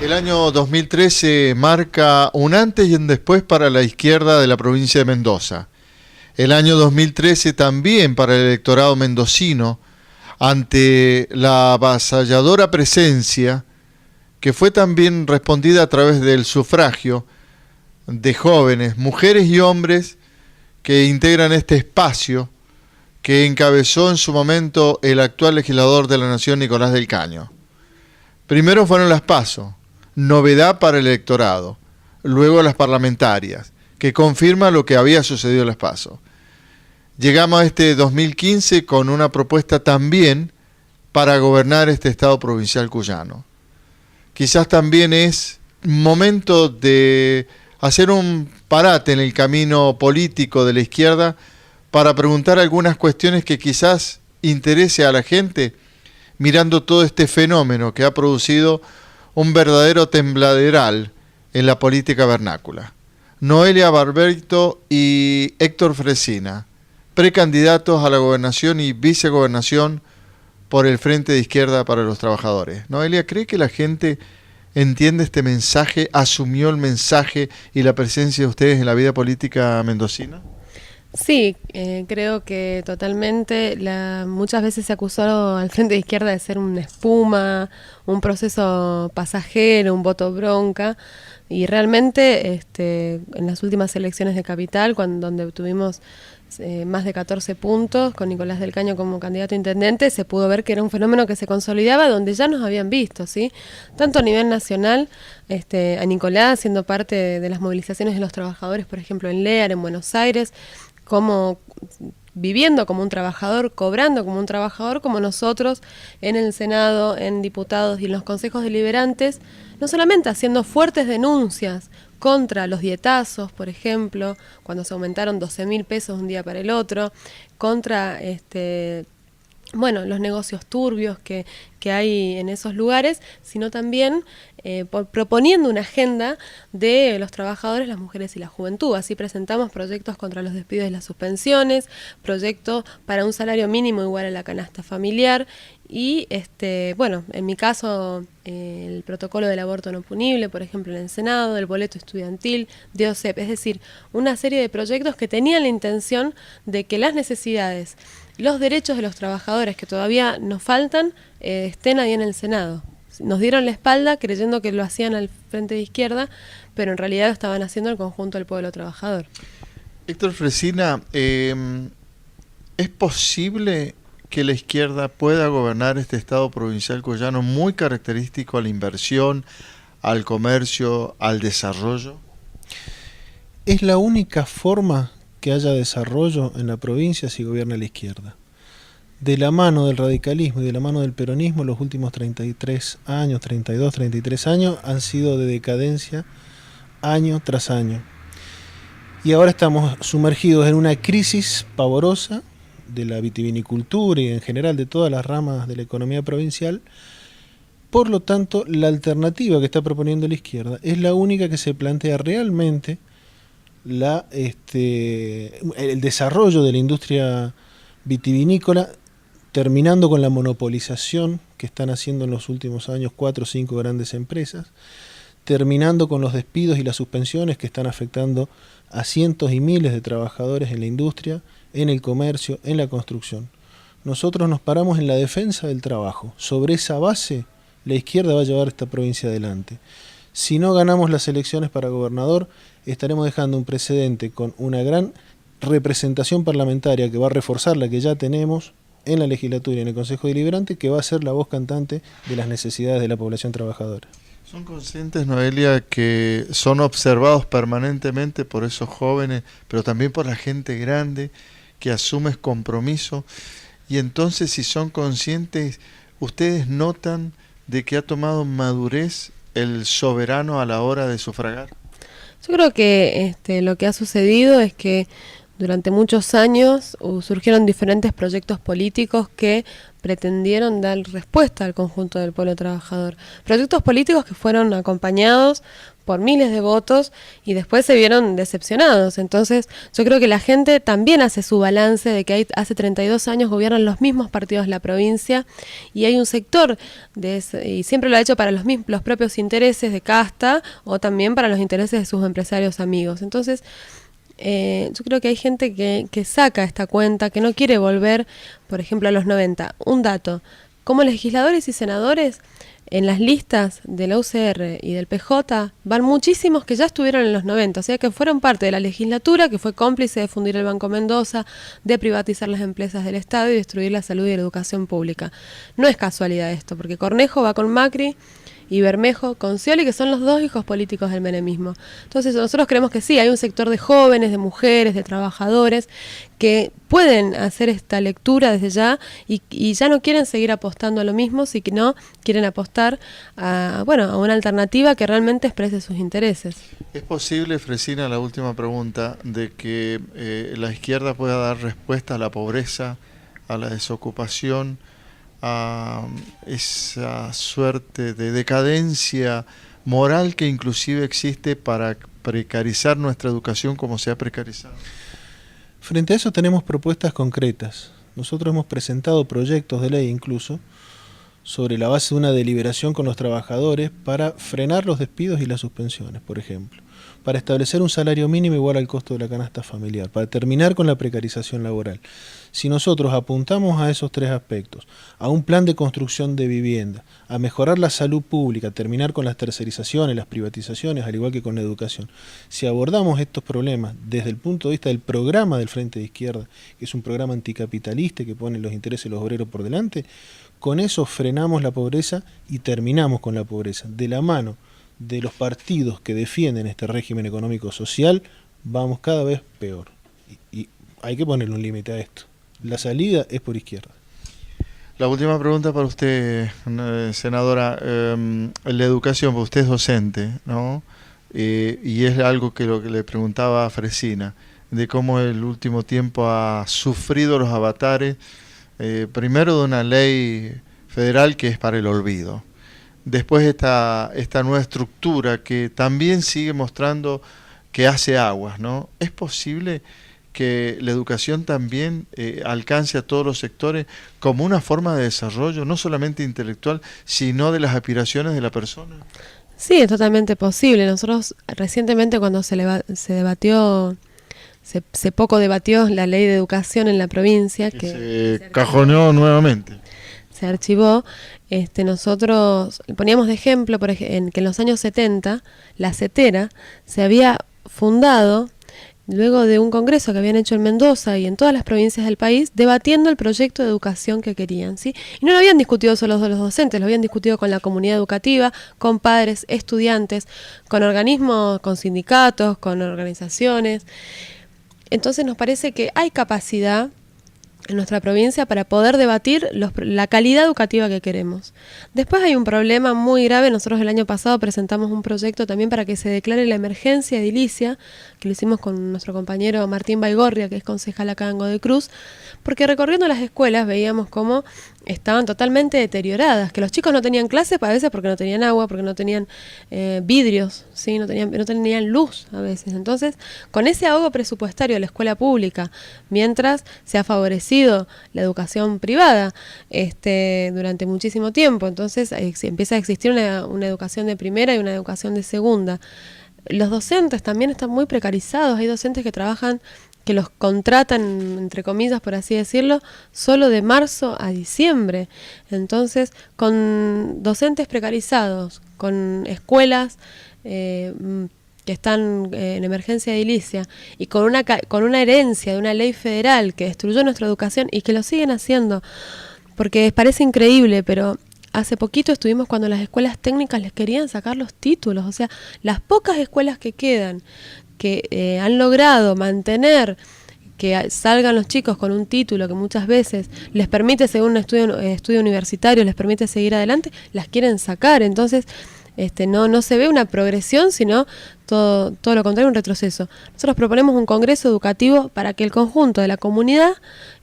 El año 2013 marca un antes y un después para la izquierda de la provincia de Mendoza. El año 2013 también para el electorado mendocino, ante la avasalladora presencia que fue también respondida a través del sufragio de jóvenes, mujeres y hombres que integran este espacio que encabezó en su momento el actual legislador de la Nación, Nicolás del Caño. Primero fueron las PASO, novedad para el electorado, luego las parlamentarias, que confirma lo que había sucedido en las PASO. Llegamos a este 2015 con una propuesta también para gobernar este Estado provincial cuyano. Quizás también es momento de hacer un parate en el camino político de la izquierda para preguntar algunas cuestiones que quizás interese a la gente, mirando todo este fenómeno que ha producido un verdadero tembladeral en la política vernácula. Noelia Barberto y Héctor Fresina, precandidatos a la gobernación y vicegobernación por el Frente de Izquierda para los Trabajadores. Noelia, ¿cree que la gente entiende este mensaje, asumió el mensaje y la presencia de ustedes en la vida política mendocina? Sí, creo que totalmente. Muchas veces se acusó al Frente de Izquierda de ser una espuma, un proceso pasajero, un voto bronca, y realmente en las últimas elecciones de Capital, donde obtuvimos más de 14 puntos, con Nicolás del Caño como candidato a intendente, se pudo ver que era un fenómeno que se consolidaba donde ya nos habían visto, ¿sí? Tanto a nivel nacional, a Nicolás siendo parte de las movilizaciones de los trabajadores, por ejemplo en Lear, en Buenos Aires, como viviendo como un trabajador, cobrando como un trabajador, como nosotros en el Senado, en diputados y en los consejos deliberantes, no solamente haciendo fuertes denuncias contra los dietazos, por ejemplo, cuando se aumentaron 12.000 pesos un día para el otro, contra los negocios turbios que hay en esos lugares, sino también proponiendo una agenda de los trabajadores, las mujeres y la juventud. Así presentamos proyectos contra los despidos y las suspensiones, proyectos para un salario mínimo igual a la canasta familiar y, en mi caso, el protocolo del aborto no punible, por ejemplo, en el Senado, el boleto estudiantil, de OSEP, es decir, una serie de proyectos que tenían la intención de que las necesidades, los derechos de los trabajadores que todavía nos faltan, estén ahí en el Senado. Nos dieron la espalda creyendo que lo hacían al Frente de Izquierda, pero en realidad lo estaban haciendo el conjunto del pueblo trabajador. Héctor Fresina, ¿es posible que la izquierda pueda gobernar este Estado provincial cuyano muy característico a la inversión, al comercio, al desarrollo? Es la única forma que haya desarrollo en la provincia si gobierna la izquierda. De la mano del radicalismo y de la mano del peronismo, los últimos 33 años, 32, 33 años, han sido de decadencia año tras año. Y ahora estamos sumergidos en una crisis pavorosa de la vitivinicultura y en general de todas las ramas de la economía provincial. Por lo tanto, la alternativa que está proponiendo la izquierda es la única que se plantea realmente el desarrollo de la industria vitivinícola, terminando con la monopolización que están haciendo en los últimos años 4 o 5 grandes empresas, terminando con los despidos y las suspensiones que están afectando a cientos y miles de trabajadores en la industria, en el comercio, en la construcción. Nosotros nos paramos en la defensa del trabajo. Sobre esa base, la izquierda va a llevar esta provincia adelante. Si no ganamos las elecciones para gobernador, estaremos dejando un precedente con una gran representación parlamentaria que va a reforzar la que ya tenemos en la legislatura y en el Consejo Deliberante, que va a ser la voz cantante de las necesidades de la población trabajadora. ¿Son conscientes, Noelia, que son observados permanentemente por esos jóvenes, pero también por la gente grande que asume compromiso? Y entonces, si son conscientes, ¿ustedes notan de que ha tomado madurez el soberano a la hora de sufragar? Yo creo que lo que ha sucedido es que durante muchos años surgieron diferentes proyectos políticos que pretendieron dar respuesta al conjunto del pueblo trabajador. Proyectos políticos que fueron acompañados por miles de votos y después se vieron decepcionados. Entonces yo creo que la gente también hace su balance de que hace 32 años gobiernan los mismos partidos de la provincia y hay un sector y siempre lo ha hecho para los propios intereses de casta o también para los intereses de sus empresarios amigos. Entonces yo creo que hay gente que saca esta cuenta, que no quiere volver, por ejemplo, a los 90. Un dato, como legisladores y senadores, en las listas de la UCR y del PJ van muchísimos que ya estuvieron en los 90, o sea que fueron parte de la legislatura que fue cómplice de fundir el Banco Mendoza, de privatizar las empresas del Estado y destruir la salud y la educación pública. No es casualidad esto, porque Cornejo va con Macri y Bermejo con Scioli, que son los dos hijos políticos del menemismo. Entonces nosotros creemos que sí, hay un sector de jóvenes, de mujeres, de trabajadores que pueden hacer esta lectura desde ya y ya no quieren seguir apostando a lo mismo, sino quieren apostar a una alternativa que realmente exprese sus intereses. ¿Es posible, Fresina, la última pregunta, de que la izquierda pueda dar respuesta a la pobreza, a la desocupación, a esa suerte de decadencia moral que inclusive existe para precarizar nuestra educación como se ha precarizado? Frente a eso tenemos propuestas concretas. Nosotros hemos presentado proyectos de ley incluso sobre la base de una deliberación con los trabajadores para frenar los despidos y las suspensiones, por ejemplo, para establecer un salario mínimo igual al costo de la canasta familiar, para terminar con la precarización laboral. Si nosotros apuntamos a esos tres aspectos, a un plan de construcción de vivienda, a mejorar la salud pública, a terminar con las tercerizaciones, las privatizaciones, al igual que con la educación, si abordamos estos problemas desde el punto de vista del programa del Frente de Izquierda, que es un programa anticapitalista que pone los intereses de los obreros por delante, con eso frenamos la pobreza y terminamos con la pobreza. De la mano de los partidos que defienden este régimen económico social, vamos cada vez peor. Y hay que ponerle un límite a esto. La salida es por izquierda. La última pregunta para usted, senadora. La educación, porque usted es docente, ¿no? Y es algo que lo que le preguntaba a Fresina, de cómo el último tiempo ha sufrido los avatares, primero de una ley federal que es para el olvido. Después esta nueva estructura que también sigue mostrando que hace aguas, ¿no? ¿Es posible que la educación también alcance a todos los sectores como una forma de desarrollo, no solamente intelectual, sino de las aspiraciones de la persona? Sí, es totalmente posible. Nosotros recientemente cuando se poco debatió la ley de educación en la provincia, que se cajoneó nuevamente. Se archivó, nosotros poníamos de ejemplo que en los años 70 la CETERA se había fundado luego de un congreso que habían hecho en Mendoza y en todas las provincias del país, debatiendo el proyecto de educación que querían, ¿sí? Y no lo habían discutido solo los docentes, lo habían discutido con la comunidad educativa, con padres, estudiantes, con organismos, con sindicatos, con organizaciones. Entonces nos parece que hay capacidad en nuestra provincia para poder debatir la calidad educativa que queremos. Después hay un problema muy grave. Nosotros el año pasado presentamos un proyecto también para que se declare la emergencia edilicia, que lo hicimos con nuestro compañero Martín Baigorria, que es concejal acá en Godoy Cruz, porque recorriendo las escuelas veíamos cómo estaban totalmente deterioradas, que los chicos no tenían clases a veces porque no tenían agua, porque no tenían vidrios, ¿sí? no tenían luz a veces. Entonces, con ese ahogo presupuestario de la escuela pública, mientras se ha favorecido la educación privada durante muchísimo tiempo, entonces empieza a existir una educación de primera y una educación de segunda. Los docentes también están muy precarizados, hay docentes que trabajan, que los contratan, entre comillas, por así decirlo, solo de marzo a diciembre. Entonces, con docentes precarizados, con escuelas que están en emergencia edilicia y con una herencia de una ley federal que destruyó nuestra educación y que lo siguen haciendo, porque parece increíble, pero hace poquito estuvimos cuando las escuelas técnicas les querían sacar los títulos, o sea, las pocas escuelas que quedan, que han logrado mantener que salgan los chicos con un título que muchas veces les permite, según un estudio universitario, les permite seguir adelante, las quieren sacar. Entonces, no se ve una progresión, sino todo lo contrario, un retroceso. Nosotros proponemos un congreso educativo para que el conjunto de la comunidad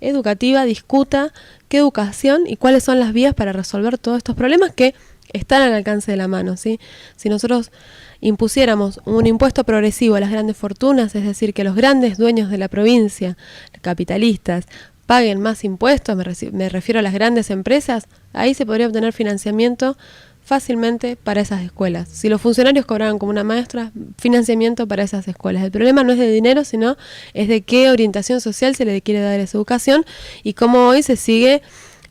educativa discuta qué educación y cuáles son las vías para resolver todos estos problemas que están al alcance de la mano, ¿sí? Si nosotros impusiéramos un impuesto progresivo a las grandes fortunas, es decir, que los grandes dueños de la provincia, capitalistas, paguen más impuestos, me refiero a las grandes empresas, ahí se podría obtener financiamiento fácilmente para esas escuelas. Si los funcionarios cobraban como una maestra, financiamiento para esas escuelas. El problema no es de dinero, sino es de qué orientación social se le quiere dar a esa educación y cómo hoy se sigue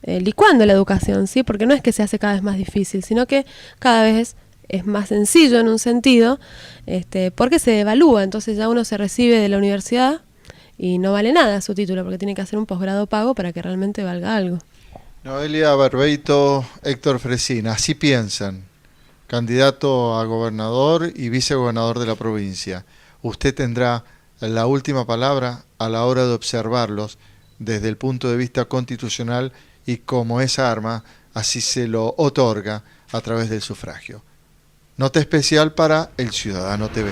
licuando la educación, ¿sí? Porque no es que se hace cada vez más difícil, sino que cada vez es más sencillo en un sentido, porque se devalúa. Entonces ya uno se recibe de la universidad y no vale nada su título, porque tiene que hacer un posgrado pago para que realmente valga algo. Noelia Barbeito, Héctor Fresín, así piensan, candidato a gobernador y vicegobernador de la provincia. Usted tendrá la última palabra a la hora de observarlos desde el punto de vista constitucional y como esa arma, así se lo otorga a través del sufragio. Nota especial para El Ciudadano TV.